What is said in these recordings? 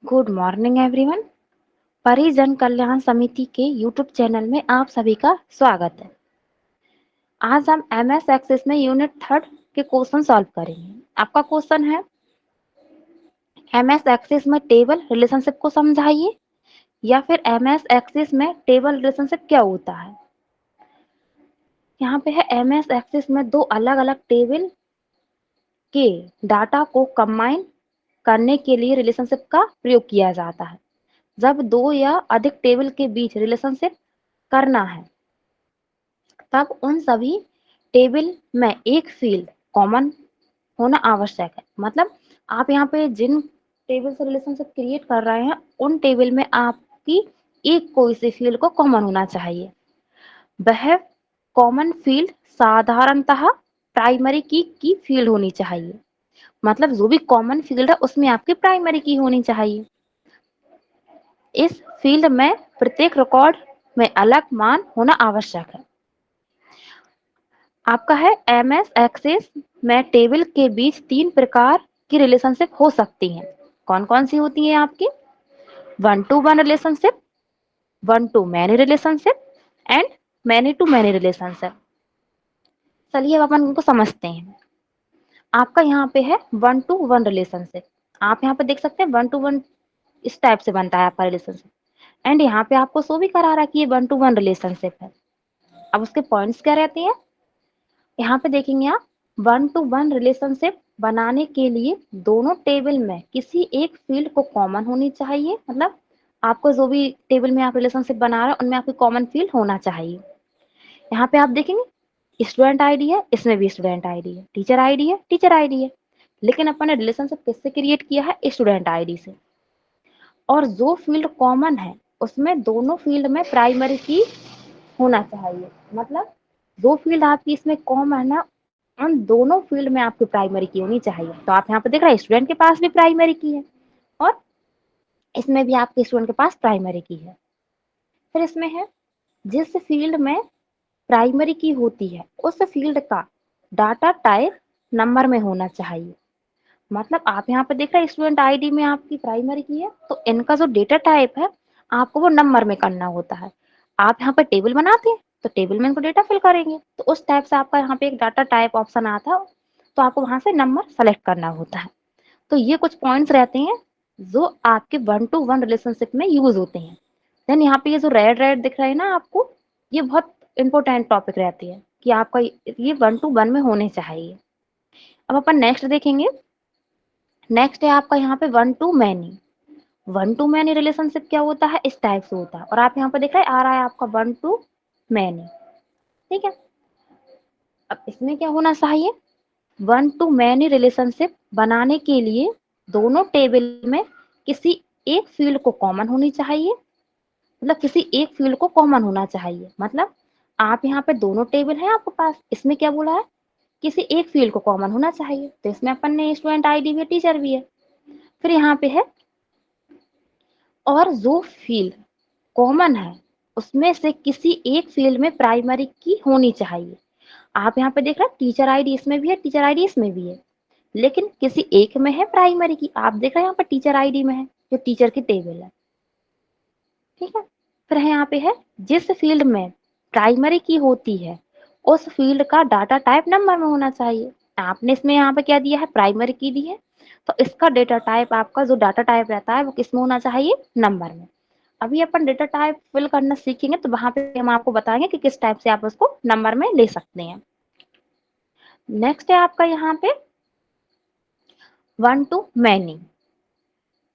Good morning everyone. परिजन कल्याण समिति के यूट्यूब चैनल में आप सभी का स्वागत है। आज हम एमएस एक्सेस में यूनिट थर्ड के क्वेश्चन सॉल्व करेंगे। आपका क्वेश्चन है एमएस एक्सेस में टेबल रिलेशनशिप को समझाइए, या फिर एमएस एक्सेस में टेबल रिलेशनशिप क्या होता है। यहाँ पे है एमएस एक्सेस में दो अलग अलग टेबल के डाटा को कंबाइन करने के लिए रिलेशनशिप का प्रयोग किया जाता है। जब दो या अधिक टेबल के बीच रिलेशनशिप करना है, तब उन सभी टेबल में एक फील्ड कॉमन होना आवश्यक है। मतलब आप यहाँ पे जिन टेबल से रिलेशनशिप क्रिएट कर रहे हैं, उन टेबल में आपकी एक कोई से फील्ड को कॉमन होना चाहिए। वह कॉमन फील्ड साधारणतः प्राइमरी की फील्ड होनी चाहिए। मतलब जो भी कॉमन फील्ड है उसमें आपकी प्राइमरी की होनी चाहिए। इस फील्ड में प्रत्येक रिकॉर्ड में अलग मान होना आवश्यक है। आपका है एमएस एक्सेस में टेबल के बीच तीन प्रकार की रिलेशनशिप हो सकती हैं। कौन कौन सी होती हैं आपकी? One to one relationship, one to many relationship and many to many relationship. चलिए अब अपन उनको समझते हैं। आपका यहाँ पे है वन टू वन रिलेशनशिप। आप यहाँ पे देख सकते हैं वन टू वन इस टाइप से बनता है आपका रिलेशनशिप, एंड यहाँ पे आपको शो भी करा रहा है कि ये वन टू वन रिलेशनशिप है। अब उसके पॉइंट्स क्या रहते हैं, यहाँ पे देखेंगे आप, वन टू वन रिलेशनशिप बनाने के लिए दोनों टेबल में किसी एक फील्ड को कॉमन होनी चाहिए। मतलब आपको जो भी टेबल में आप रिलेशनशिप बना रहे हैं उनमें आपकी कॉमन फील्ड होना चाहिए। यहाँ पे आप देखेंगे स्टूडेंट आईडी है, इसमें भी स्टूडेंट आईडी है, टीचर आईडी है, टीचर आईडी है, लेकिन अपन ने रिलेशनशिप किससे क्रिएट किया है? स्टूडेंट आईडी से। और जो फील्ड कॉमन है उसमें दोनों फील्ड में प्राइमरी की होना चाहिए। मतलब जो फील्ड आपकी इसमें कॉमन है उन दोनों फील्ड में आपकी प्राइमरी की होनी चाहिए। तो आप यहाँ पे देख रहे हैं स्टूडेंट के पास भी प्राइमरी की है और इसमें भी आपके स्टूडेंट के पास प्राइमरी की है। फिर इसमें है जिस फील्ड में प्राइमरी की होती है उस फील्ड का डाटा टाइप नंबर में होना चाहिए। मतलब आप यहाँ पे देख रहे हैं स्टूडेंट आईडी में आपकी प्राइमरी की है, तो इनका जो डेटा टाइप है आपको वो नंबर में करना होता है। आप यहाँ पे टेबल बनाते हैं तो टेबल में इनको डेटा फिल करेंगे, तो उस टाइप से आपका यहाँ पे एक डाटा टाइप ऑप्शन आता है, तो आपको वहां से नंबर सेलेक्ट करना होता है। तो ये कुछ पॉइंट्स रहते हैं जो आपके वन टू वन रिलेशनशिप में यूज होते हैं। देन यहाँ पे ये जो रेड रेड दिख रहा है ना आपको, ये बहुत इंपॉर्टेंट टॉपिक रहती है कि आपका ये वन टू वन में होने चाहिए। अब अपन नेक्स्ट देखेंगे। नेक्स्ट है आपका यहाँ पे one to many. One to many relationship क्या होता है? इस टाइप से होता है, और आप यहाँ पे देख रहे हैं आ रहा है आपका वन टू मैनी। ठीक है, अब इसमें क्या होना चाहिए? वन टू मैनी रिलेशनशिप बनाने के लिए दोनों टेबल में किसी एक फील्ड को कॉमन होनी चाहिए। मतलब किसी एक फील्ड को कॉमन होना चाहिए। मतलब आप यहाँ पे दोनों टेबल है आपके पास, इसमें क्या बोला है? किसी एक फील्ड को कॉमन होना चाहिए। तो इसमें अपन ने स्टूडेंट आईडी भी है, टीचर भी है। फिर यहाँ पे है और जो फील्ड कॉमन है उसमें से किसी एक फील्ड में प्राइमरी की होनी चाहिए। आप यहाँ पे देख रहे हैं टीचर आईडी इसमें भी है, टीचर आईडी इसमें भी है, लेकिन किसी एक में है प्राइमरी की। आप देख रहे हैं यहाँ पे टीचर आईडी में है जो टीचर की टेबल है। ठीक है, फिर है यहाँ पे है जिस फील्ड में प्राइमरी की होती है उस फील्ड का डाटा टाइप नंबर में होना चाहिए। आपने इसमें यहाँ पे क्या दिया है? प्राइमरी की दी है, तो इसका डेटा टाइप आपका जो डाटा टाइप रहता है वो किस में होना चाहिए? नंबर में। अभी अपन डेटा टाइप फिल करना सीखेंगे तो वहां पे हम आपको बताएंगे कि किस टाइप से आप उसको नंबर में ले सकते हैं। नेक्स्ट है आपका यहाँ पे वन टू मैनी।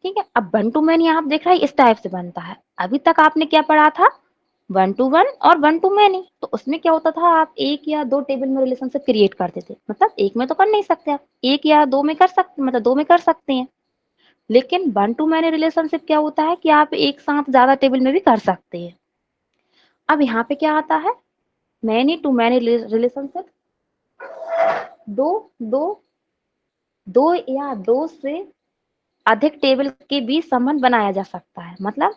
ठीक है, अब वन टू मैनी आप देख रहे हैं इस टाइप से बनता है। अभी तक आपने क्या पढ़ा था? वन टू वन और वन टू मैनी। तो उसमें क्या होता था, आप एक या दो टेबल में रिलेशनशिप क्रिएट करते थे। मतलब एक में तो कर नहीं सकते आप, एक या दो में कर सकते, मतलब दो में कर सकते हैं। लेकिन वन टू मैनी रिलेशनशिप क्या होता है कि आप एक साथ ज्यादा टेबल में भी कर सकते हैं। अब यहाँ पे क्या आता है? मैनी टू मैनी रिलेशनशिप दो दो दो या दो से अधिक टेबल के बीच संबंध बनाया जा सकता है। मतलब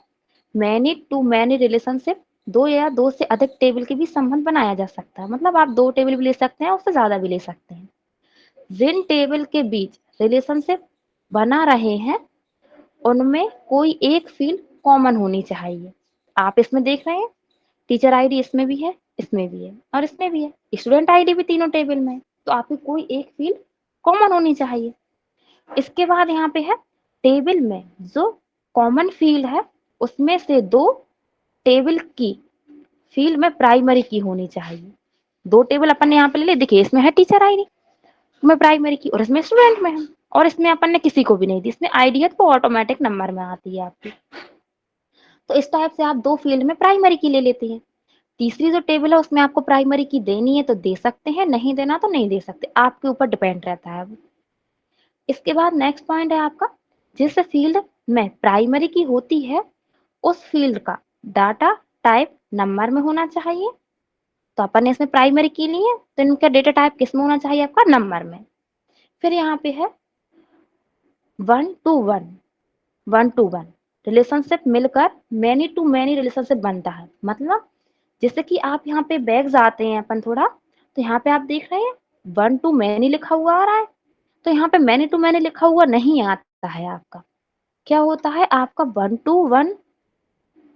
मैनी टू मैनी रिलेशनशिप दो या दो से अधिक टेबल के बीच संबंध बनाया जा सकता है। मतलब आप दो टेबल भी ले सकते हैं, उससे ज्यादा भी ले सकते हैं। जिन टेबल के बीच रिलेशनशिप बना रहे हैं उनमें कोई एक फील्ड कॉमन होनी चाहिए। आप इसमें देख रहे हैं टीचर आईडी इसमें भी है, इसमें भी है और इसमें भी है, स्टूडेंट आईडी भी तीनों टेबल में है, तो आपकी कोई एक फील्ड कॉमन होनी चाहिए। इसके बाद यहाँ पे है टेबल में जो कॉमन फील्ड है उसमें से दो टेबल की फील्ड में प्राइमरी की होनी चाहिए। दो टेबल अपन ने यहाँ पे ले ली, देखिए इसमें है टीचर आईडी में प्राइमरी की और इसमें स्टूडेंट में है, और इसमें अपन ने किसी को भी नहीं दी, इसमें आईडी है तो ऑटोमेटिक नंबर में आती है आपकी। तो इस टाइप से आप दो फील्ड में प्राइमरी की ले लेते हैं। तीसरी जो टेबल है उसमें आपको प्राइमरी की देनी है तो दे सकते हैं, नहीं देना तो नहीं दे सकते, आपके ऊपर डिपेंड रहता है वो। इसके बाद नेक्स्ट पॉइंट है आपका, जिस फील्ड में प्राइमरी की होती है उस फील्ड का डाटा टाइप नंबर में होना चाहिए। तो अपन ने इसमें प्राइमरी की ली है तो इनका डेटा टाइप किस में होना चाहिए, आपका नंबर में। फिर यहाँ पे है 1 to 1, 1 to 1 रिलेशनशिप मिलकर मैनी टू मैनी रिलेशनशिप बनता है। मतलब जैसे कि आप यहाँ पे बैग्स आते हैं अपन थोड़ा, तो यहाँ पे आप देख रहे हैं 1 to many लिखा हुआ आ रहा है, तो यहाँ पे मैनी टू मैनी लिखा हुआ नहीं आता है आपका। क्या होता है, आपका 1 to 1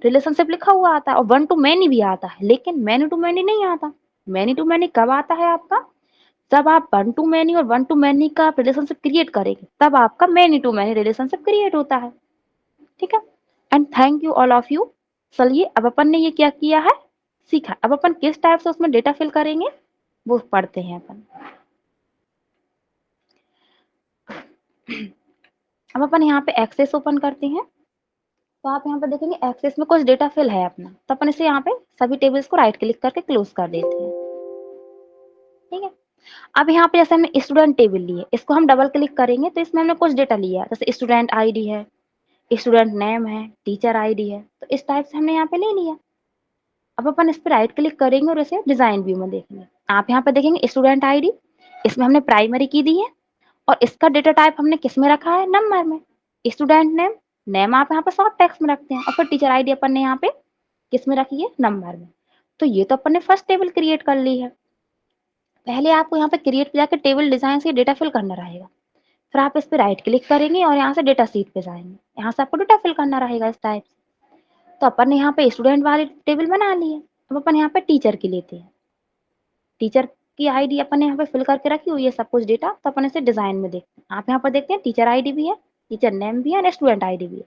रिलेशनशिप लिखा हुआ आता है और 1 to many भी आता है, लेकिन मैनी टू मैनी नहीं आता। मैनी टू मैनी कब आता है आपका, जब आप 1 to many और 1 to many का रिलेशनशिप क्रिएट करेंगे तब आपका many to many relationship create होता है। ठीक है, and thank you all of you. चलिए अब अपन ने ये क्या किया है, सीखा। अब अपन किस टाइप से उसमें डेटा फिल करेंगे वो पढ़ते हैं अपन। अब अपन यहाँ पे एक्सेस ओपन करते हैं, तो आप यहाँ पे देखेंगे एक्सेस में कुछ डेटा फिल है अपना, तो अपन इसे यहाँ पे सभी टेबल्स को राइट क्लिक करके क्लोज कर देते हैं। ठीक है, अब यहाँ पे जैसे हमने स्टूडेंट टेबल ली है, इसको हम डबल क्लिक करेंगे तो इसमें हमने कुछ डेटा लिया है, जैसे स्टूडेंट आईडी है, स्टूडेंट नेम है, टीचर आईडी है, तो इस टाइप से हमने यहाँ पे ले लिया। अब अपन इस पर राइट क्लिक करेंगे और इसे डिजाइन व्यू में देखेंगे। आप यहाँ पे देखेंगे स्टूडेंट आईडी, इसमें हमने प्राइमरी की दी है और इसका डेटा टाइप हमने किस में रखा है, नंबर में। स्टूडेंट नेम, नेम आप यहाँ पे शॉर्ट टेक्स्ट में रखते हैं, और फिर टीचर आईडी अपन ने यहाँ पे किस में रखी है, नंबर में। तो ये तो अपन ने फर्स्ट टेबल क्रिएट कर ली है। पहले आपको यहाँ पे क्रिएट पे जाकर टेबल डिजाइन से डेटा फिल करना रहेगा, फिर आप इस पे राइट क्लिक करेंगे और यहाँ से डेटा सीट पे जाएंगे, यहाँ से आपको डेटा फिल करना रहेगा इस टाइप से। तो अपन ने यहाँ पे स्टूडेंट वाली टेबल बना ली है। अब अपन यहाँ पे टीचर की लेते हैं, टीचर की आईडी अपन ने यहाँ पे फिल करके रखी हुई है सब कुछ डेटा, तो अपन इसे डिजाइन में देखते हैं। आप यहाँ पर देखते हैं टीचर आईडी भी है, टीचर नेम भी है और स्टूडेंट आईडी भी है।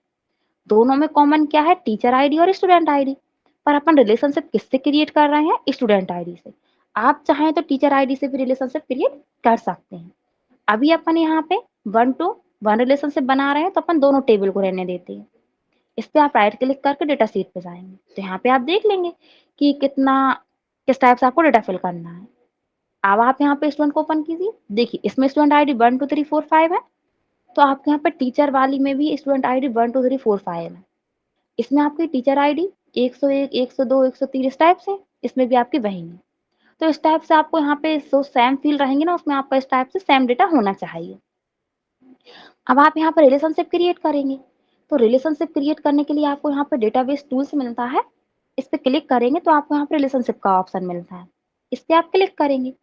दोनों में कॉमन क्या है, टीचर आईडी और स्टूडेंट आईडी, पर अपन रिलेशनशिप किससे क्रिएट कर रहे हैं, स्टूडेंट आईडी से। आप चाहें तो टीचर आईडी से भी रिलेशनशिप क्रिएट कर सकते हैं। अभी अपन यहाँ पे 1 to 1 रिलेशनशिप बना रहे हैं, तो अपन दोनों टेबल को रहने देते हैं। इस पे आप राइट क्लिक करके डेटा सीट पे जाएंगे, तो यहाँ पे आप देख लेंगे कि कितना किस टाइप से आपको डेटा फिल करना है। अब आप यहाँ पे स्टूडेंट को ओपन कीजिए, देखिए इसमें स्टूडेंट आईडी 1 2 3 4 5 है, तो आपके यहाँ पे टीचर वाली में भी स्टूडेंट आईडी 1 2 3 4 5 है। इसमें आपकी टीचर आईडी 101 102 103 इस टाइप से, इसमें भी आपकी वही है। तो इस टाइप से आपको यहाँ पे जो सेम फील्ड रहेंगे ना उसमें आपका इस टाइप से सेम डेटा होना चाहिए। अब आप यहाँ पर रिलेशनशिप क्रिएट करेंगे, तो रिलेशनशिप क्रिएट करने के लिए आपको यहाँ पे डेटाबेस टूल्स मिलता है, इस पे क्लिक करेंगे तो आपको यहाँ पे रिलेशनशिप का ऑप्शन मिलता है, इस पे आप क्लिक करेंगे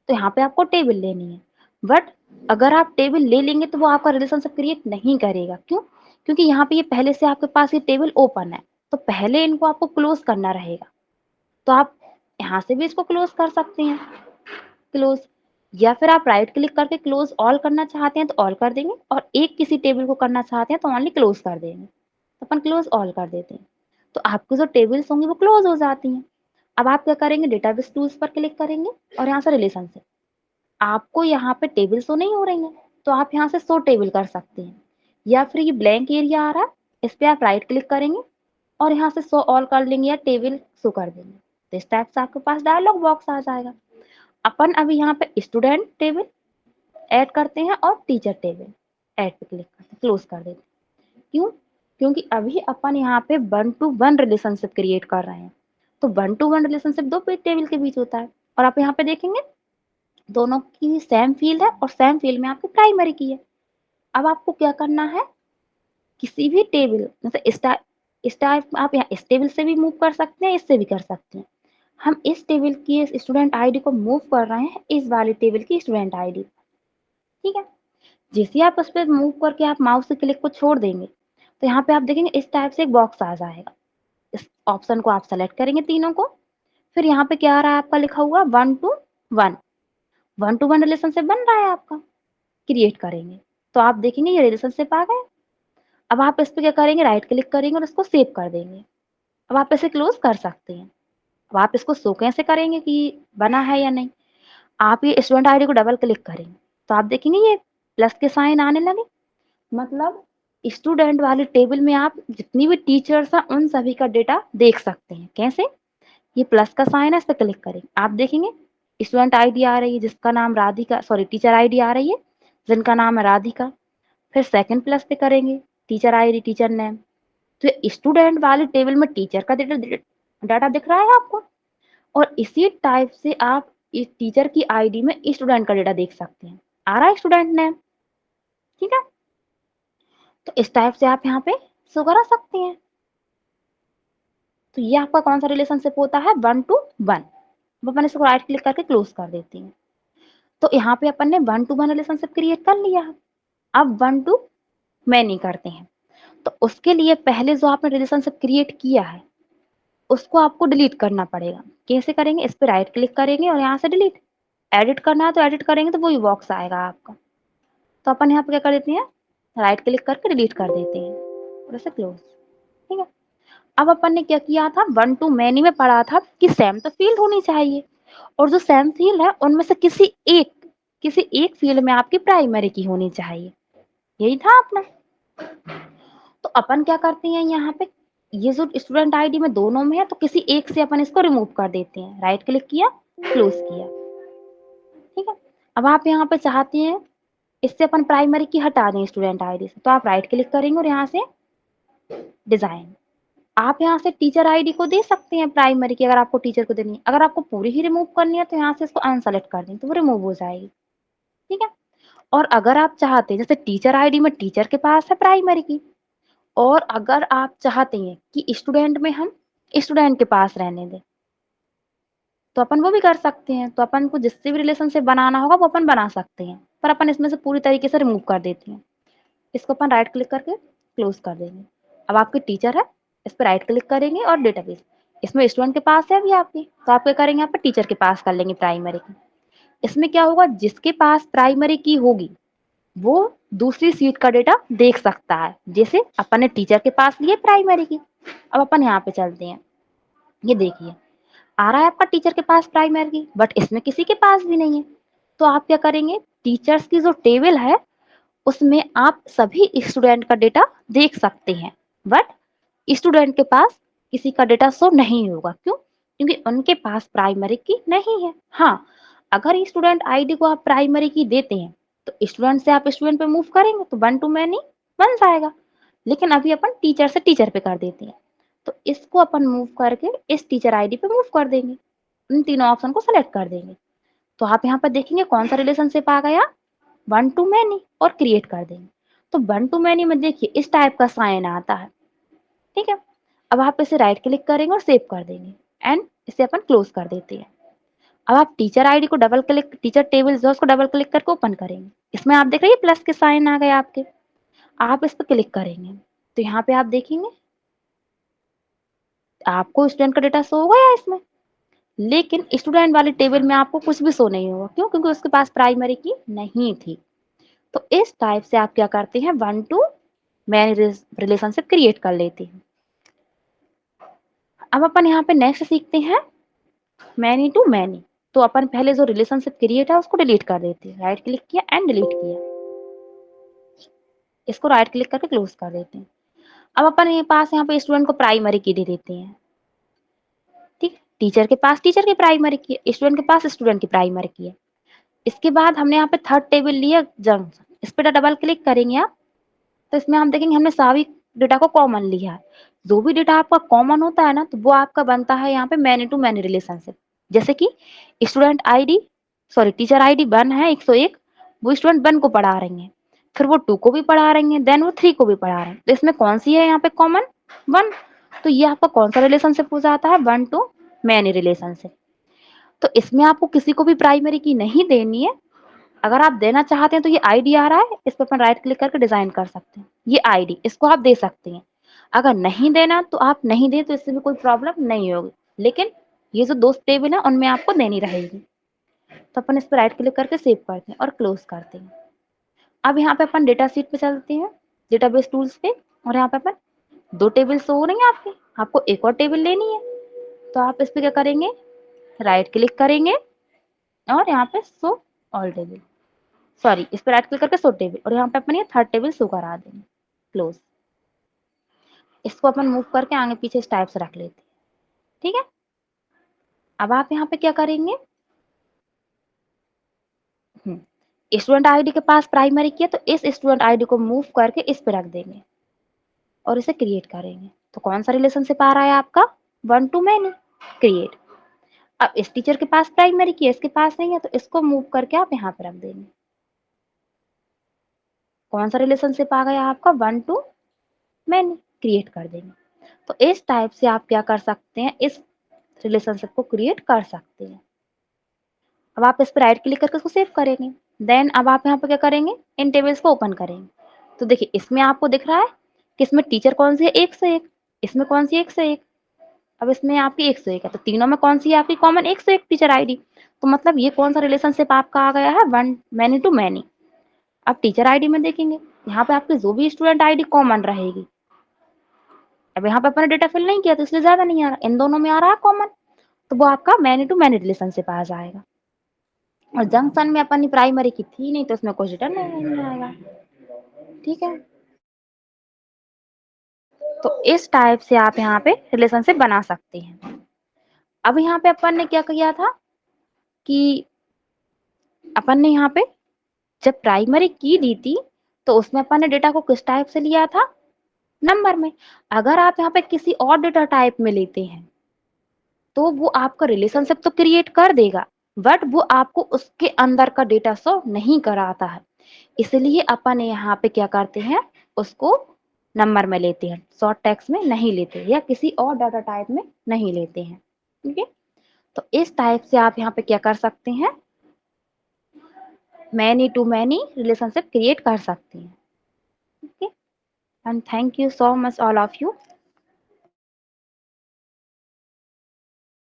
तो यहाँ पे आपको टेबल लेनी है। बट अगर आप टेबल ले लेंगे तो वो आपका रिलेशनशिप क्रिएट नहीं करेगा, क्यों, क्योंकि यहाँ पे ये पहले से आपके पास ये टेबल ओपन है, तो पहले इनको आपको क्लोज करना रहेगा। तो आप यहाँ से भी इसको क्लोज कर सकते हैं, क्लोज, या फिर आप राइट क्लिक करके क्लोज ऑल करना चाहते हैं तो ऑल कर देंगे, और एक किसी टेबल को करना चाहते हैं तो ओनली क्लोज कर देंगे, तो अपन क्लोज ऑल कर देते हैं, तो आपकी जो टेबल्स होंगी वो क्लोज हो जाती हैं। अब आप क्या करेंगे, डेटाबेस टूल्स पर क्लिक करेंगे और यहाँ से रिलेशनशिप, आपको यहाँ पे टेबल शो नहीं हो रही है तो आप यहाँ से शो टेबल कर सकते हैं, या फिर ये ब्लैंक एरिया आ रहा है इस पे आप राइट क्लिक करेंगे और यहाँ से शो ऑल कर लेंगे या टेबल शो कर देंगे, तो इस टाइप से आपके पास डायलॉग बॉक्स आ जाएगा। अपन अभी यहाँ पे स्टूडेंट टेबल ऐड करते हैं और टीचर टेबल ऐड पे क्लिक करते हैं, क्लोज कर देते हैं। क्यों, क्योंकि अभी अपन यहाँ पे 1 to 1 रिलेशनशिप क्रिएट कर रहे हैं, तो 1 to 1 रिलेशनशिप दो टेबल के बीच होता है, और आप यहाँ पे देखेंगे दोनों की सेम फील्ड है और सेम फील्ड में आपकी प्राइमरी की है। अब आपको क्या करना है, किसी भी टेबल जैसे स्टार आप यहाँ इस टेबल से भी मूव कर सकते हैं, इससे भी कर सकते हैं। हम इस टेबल की स्टूडेंट आईडी को मूव कर रहे हैं इस वाली टेबल की स्टूडेंट आईडी, ठीक है। जैसे आप उस पर मूव करके आप माउस से क्लिक को छोड़ देंगे तो यहाँ पे आप देखेंगे इस टाइप से एक बॉक्स आ जाएगा। इस ऑप्शन को आप सेलेक्ट करेंगे तीनों को, फिर यहाँ पे क्या आ रहा है आपका लिखा हुआ 1 to 1, 1 to 1 रिलेशनशिप बन रहा है आपका। क्रिएट करेंगे तो आप देखेंगे ये रिलेशनशिप आ गए। अब आप इस पे क्या करेंगे, राइट क्लिक करेंगे और इसको सेव कर देंगे। अब आप इसे क्लोज कर सकते हैं। अब आप इसको शो कैसे करेंगे कि बना है या नहीं, आप ये स्टूडेंट आईडी को डबल क्लिक करेंगे तो आप देखेंगे ये प्लस के साइन आने लगे, मतलब स्टूडेंट वाले टेबल में आप जितनी भी टीचर्स हैं उन सभी का डेटा देख सकते हैं। कैसे, ये प्लस का साइन है, इस पर क्लिक करेंगे, आप देखेंगे स्टूडेंट आईडी आ रही है जिसका नाम राधिका, सॉरी टीचर आईडी आ रही है जिनका नाम है राधिका। फिर सेकंड प्लस पे करेंगे, टीचर आईडी, टीचर नेम, तो स्टूडेंट वाले टेबल में टीचर का डाटा दिख रहा है आपको। और इसी टाइप से आप इस टीचर की आईडी में स्टूडेंट का डेटा देख सकते हैं। आ रहा है स्टूडेंट नेम, ठीक है। तो इस टाइप से आप यहाँ पे शो करा सकते हैं। तो ये आपका कौन सा रिलेशनशिप होता है, 1 to 1। अब अपन इसको राइट क्लिक करके क्लोज कर देते हैं। तो यहाँ पे अपन ने 1 to 1 रिलेशनशिप क्रिएट कर लिया है। अब 1 to many करते हैं। तो उसके लिए पहले जो आपने रिलेशनशिप क्रिएट किया है उसको आपको डिलीट करना पड़ेगा। कैसे करेंगे, इस पे राइट क्लिक करेंगे और यहाँ से डिलीट, एडिट करना है तो एडिट करेंगे तो वही बॉक्स आएगा आपका। तो अपन यहाँ पे क्या कर देते हैं, राइट क्लिक करके डिलीट कर देते हैं और इसे क्लोज, ठीक है। अब अपन ने क्या किया था, 1 to many में पढ़ा था कि सेम तो फील्ड होनी चाहिए, और जो सेम फील्ड है उनमें से किसी एक फील्ड में आपकी प्राइमरी की होनी चाहिए, यही था अपना। तो अपन क्या करते हैं, यहाँ पे ये जो स्टूडेंट आईडी में दोनों में है तो किसी एक से अपन इसको रिमूव कर देते हैं। राइट क्लिक किया, क्लोज किया, ठीक है। अब आप यहाँ पे चाहते हैं इससे अपन प्राइमरी की हटा दें स्टूडेंट आईडी से, तो आप राइट क्लिक करेंगे और यहाँ से डिजाइन, आप यहाँ से टीचर आईडी को दे सकते हैं प्राइमरी की, अगर आपको टीचर को देनी है। अगर आपको पूरी ही रिमूव करनी है तो यहाँ से इसको अनसेलेक्ट कर दें तो वो रिमूव हो जाएगी, ठीक है। और अगर आप चाहते हैं जैसे टीचर आईडी में टीचर के पास है प्राइमरी की, और अगर आप चाहते हैं कि स्टूडेंट में हम स्टूडेंट के पास रहने दें तो अपन वो भी कर सकते हैं। तो अपन को जिससे भी रिलेशनशिप बनाना होगा वो अपन बना सकते हैं, पर अपन इसमें से पूरी तरीके से रिमूव कर देते हैं। इसको अपन राइट क्लिक करके क्लोज कर देंगे। अब आपके टीचर है, इस पर राइट क्लिक करेंगे और डेटाबेस, इसमें स्टूडेंट के पास है अभी आपके, तो आप क्या करेंगे, यहाँ पे टीचर के पास कर लेंगे प्राइमरी की। इसमें क्या होगा, जिसके पास प्राइमरी की होगी वो दूसरी सीट का डेटा देख सकता है। जैसे अपन ने टीचर के पास लिए प्राइमरी की, अब अपन यहाँ पे चलते हैं, ये देखिए आ रहा है आपका टीचर के पास प्राइमरी की, बट इसमें किसी के पास भी नहीं है। तो आप क्या करेंगे, टीचर्स की जो टेबल है उसमें आप सभी स्टूडेंट का डेटा देख सकते हैं, बट स्टूडेंट के पास किसी का डेटा शो नहीं होगा। क्यों, क्योंकि उनके पास प्राइमरी की नहीं है। हाँ, अगर स्टूडेंट आईडी को आप प्राइमरी की देते हैं तो स्टूडेंट से आप स्टूडेंट पे मूव करेंगे तो 1 to many बन जाएगा, लेकिन अभी अपन टीचर से टीचर पे कर देते हैं। तो इसको अपन मूव करके इस टीचर आईडी पे मूव कर देंगे, इन तीनों ऑप्शन को सेलेक्ट कर देंगे। तो आप यहाँ पर देखेंगे कौन सा रिलेशनशिप आ गया, 1 to many, और क्रिएट कर देंगे। तो 1 to many में देखिए इस टाइप का साइन आता है, ठीक है। अब आप इसे राइट क्लिक करेंगे और सेव कर देंगे एंड इसे अपन क्लोज कर देते हैं। अब आप टीचर आईडी को डबल क्लिक, टीचर टेबल जो उसको डबल क्लिक करके ओपन करेंगे, इसमें आप देख रहे हैं प्लस के साइन आ गए आपके। आप इस पर क्लिक करेंगे तो यहाँ पे आप देखेंगे आपको स्टूडेंट का डेटा शो होगा या इसमें, लेकिन स्टूडेंट वाले टेबल में आपको कुछ भी शो नहीं होगा। क्यों, क्योंकि उसके पास प्राइमरी की नहीं थी। तो इस टाइप से आप क्या करते हैं, 1 to many रिलेशनशिप क्रिएट कर लेते हैं। अब अपन यहाँ पे नेक्स्ट सीखते हैं मैनी टू मैनी। तो अपन पहले जो रिलेशनशिप क्रिएट है उसको डिलीट कर देते हैं। राइट क्लिक किया एंड डिलीट किया, इसको राइट क्लिक करके क्लोज कर देते हैं। अब अपन ये पास यहाँ पे स्टूडेंट को प्राइमरी की दे देते हैं, ठीक। टीचर के पास टीचर की प्राइमरी की है, स्टूडेंट के पास स्टूडेंट की प्राइमरी की है। इसके बाद हमने यहाँ पे थर्ड टेबल लिया जंक्शन, इस पे डबल क्लिक करेंगे आप तो इसमें हम देखेंगे हमने सभी डेटा को कॉमन लिया है। जो भी डेटा आपका कॉमन होता है ना तो वो आपका बनता है यहाँ पे मैनी टू मैनी रिलेशनशिप। जैसे कि student ID, sorry teacher ID 1 है 101, वो स्टूडेंट 1 को पढ़ा रही है, फिर वो 2 को भी पढ़ा रही है, देन वो 3 को भी पढ़ा रहे हैं। तो इसमें कौन सी है यहाँ पे कॉमन, 1। तो ये आपका कौन सा रिलेशनशिप हो जाता है, 1 to मैनी रिलेशनशिप। तो इसमें आपको किसी को भी प्राइमरी की नहीं देनी है। अगर आप देना चाहते हैं तो ये आईडी आ रहा है, इस पर अपन राइट क्लिक करके डिजाइन कर सकते हैं। ये आईडी, इसको आप दे सकते हैं। अगर नहीं देना तो आप नहीं दें, तो इससे भी कोई प्रॉब्लम नहीं होगी, लेकिन ये जो 2 टेबल है उनमें आपको देनी रहेगी। तो अपन इस पर राइट क्लिक करके सेव करते हैं और क्लोज करते हैं। अब यहाँ पे अपन डेटा शीट पे चलते हैं, डेटाबेस टूल्स पे, और यहाँ पे अपन 2 टेबल शो हो रही हैं आपकी, आपको एक और टेबल लेनी है। तो आप इस पे क्या करेंगे, राइट क्लिक करेंगे और यहाँ पे शो ऑल टेबल, सॉरी इस पे राइट क्लिक करके शो टेबल, और यहाँ पे अपन ये थर्ड टेबल शो करा देंगे, क्लोज। इसको अपन मूव करके आगे पीछे इस टाइप से रख लेते हैं, ठीक है। अब आप यहाँ पे क्या करेंगे, स्टूडेंट आईडी के पास प्राइमरी किया, तो इस स्टूडेंट आईडी को मूव करके इस पे रख देंगे और इसे क्रिएट करेंगे। तो कौन सा रिलेशनशिप आ रहा है आपका, 1 to many, क्रिएट। अब इस टीचर के पास प्राइमरी की है, इसके पास नहीं है, तो इसको मूव करके आप यहाँ पे रख देंगे। कौन सा रिलेशनशिप आ गया आपका, 1 to many, क्रिएट कर देंगे। तो इस टाइप से आप क्या कर सकते हैं, इस रिलेशनशिप को क्रिएट कर सकते हैं। अब आप इस पर राइट क्लिक करके उसको सेव करेंगे। देन अब आप यहाँ पे क्या करेंगे, इन टेबल्स को ओपन करेंगे। तो देखिए इसमें आपको दिख रहा है कि इसमें टीचर कौन सी है, 1 से 1, इसमें कौन सी 1 से 1। अब इसमें आपकी 1 से 1 है, तो तीनों में कौन सी है आपकी कॉमन, 1 से 1 टीचर आईडी। तो मतलब ये कौन सा रिलेशनशिप आपका आ गया है, 1 मैनी टू मैनी। अब टीचर आईडी में देखेंगे, यहाँ पे आपकी जो भी स्टूडेंट आईडी कॉमन रहेगी। अब यहाँ पे अपने डेटा फिल नहीं किया तो इसलिए ज्यादा नहीं आ रहा, इन दोनों में आ रहा है कॉमन, तो वो आपका मैनी टू मैनी रिलेशनशिप आ जाएगा। और जंक्शन में अपनी प्राइमरी की थी नहीं, तो उसमें कुछ रिटर्न नहीं आएगा, ठीक है। तो इस टाइप से आप यहाँ पे रिलेशनशिप बना सकते हैं। अब यहाँ पे अपन ने क्या किया था कि अपन ने यहाँ पे जब प्राइमरी की दी थी, तो उसमें अपन ने डेटा को किस टाइप से लिया था, नंबर में। अगर आप यहाँ पे किसी और डेटा टाइप में लेते हैं, तो वो आपका रिलेशनशिप तो क्रिएट कर देगा, बट वो आपको उसके अंदर का डेटा शो नहीं कराता है। इसलिए अपन यहाँ पे क्या करते हैं, उसको नंबर में लेते हैं, शॉर्ट टेक्स्ट में नहीं लेते, या किसी और डाटा टाइप में नहीं लेते हैं, ठीक है। तो इस टाइप से आप यहाँ पे क्या कर सकते हैं, many to many relationship create कर सकते हैं, okay. And thank you so much all of you.